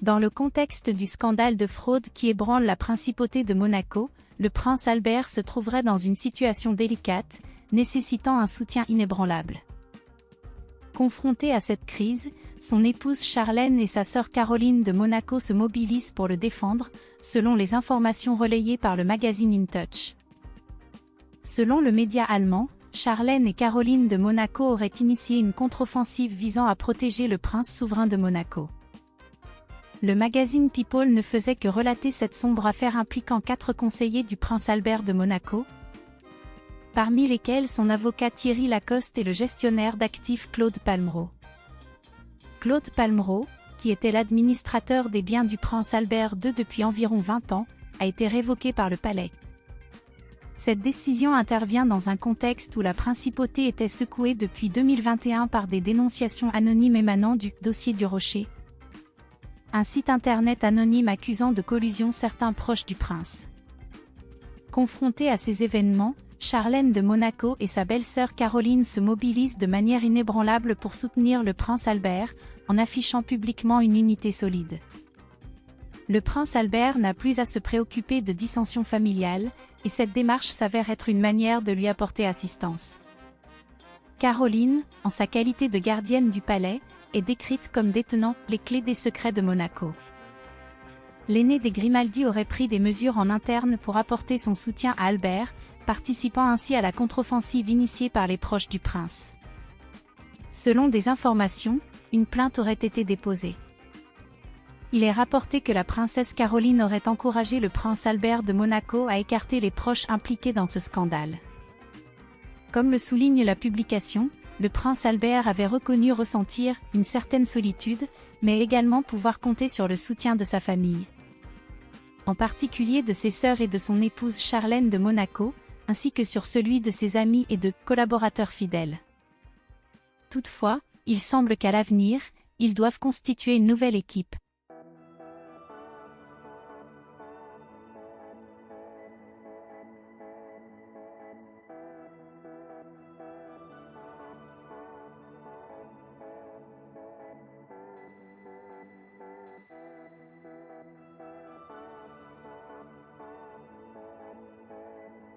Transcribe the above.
Dans le contexte du scandale de fraude qui ébranle la principauté de Monaco, le prince Albert se trouverait dans une situation délicate, nécessitant un soutien inébranlable. Confronté à cette crise, son épouse Charlène et sa sœur Caroline de Monaco se mobilisent pour le défendre, selon les informations relayées par le magazine In Touch. Selon le média allemand, Charlène et Caroline de Monaco auraient initié une contre-offensive visant à protéger le prince souverain de Monaco. Le magazine People ne faisait que relater cette sombre affaire impliquant 4 conseillers du prince Albert de Monaco, parmi lesquels son avocat Thierry Lacoste et le gestionnaire d'actifs Claude Palmerault. Claude Palmerault, qui était l'administrateur des biens du prince Albert II depuis environ 20 ans, a été révoqué par le palais. Cette décision intervient dans un contexte où la principauté était secouée depuis 2021 par des dénonciations anonymes émanant du « dossier du Rocher », un site internet anonyme accusant de collusion certains proches du prince. Confrontés à ces événements, Charlène de Monaco et sa belle-sœur Caroline se mobilisent de manière inébranlable pour soutenir le prince Albert, en affichant publiquement une unité solide. Le prince Albert n'a plus à se préoccuper de dissensions familiales, et cette démarche s'avère être une manière de lui apporter assistance. Caroline, en sa qualité de gardienne du palais, est décrite comme détenant les clés des secrets de Monaco. L'aîné des Grimaldi aurait pris des mesures en interne pour apporter son soutien à Albert, participant ainsi à la contre-offensive initiée par les proches du prince. Selon des informations, une plainte aurait été déposée. Il est rapporté que la princesse Caroline aurait encouragé le prince Albert de Monaco à écarter les proches impliqués dans ce scandale. Comme le souligne la publication, le prince Albert avait reconnu ressentir une certaine solitude, mais également pouvoir compter sur le soutien de sa famille, en particulier de ses sœurs et de son épouse Charlène de Monaco, ainsi que sur celui de ses amis et de collaborateurs fidèles. Toutefois, il semble qu'à l'avenir, ils doivent constituer une nouvelle équipe,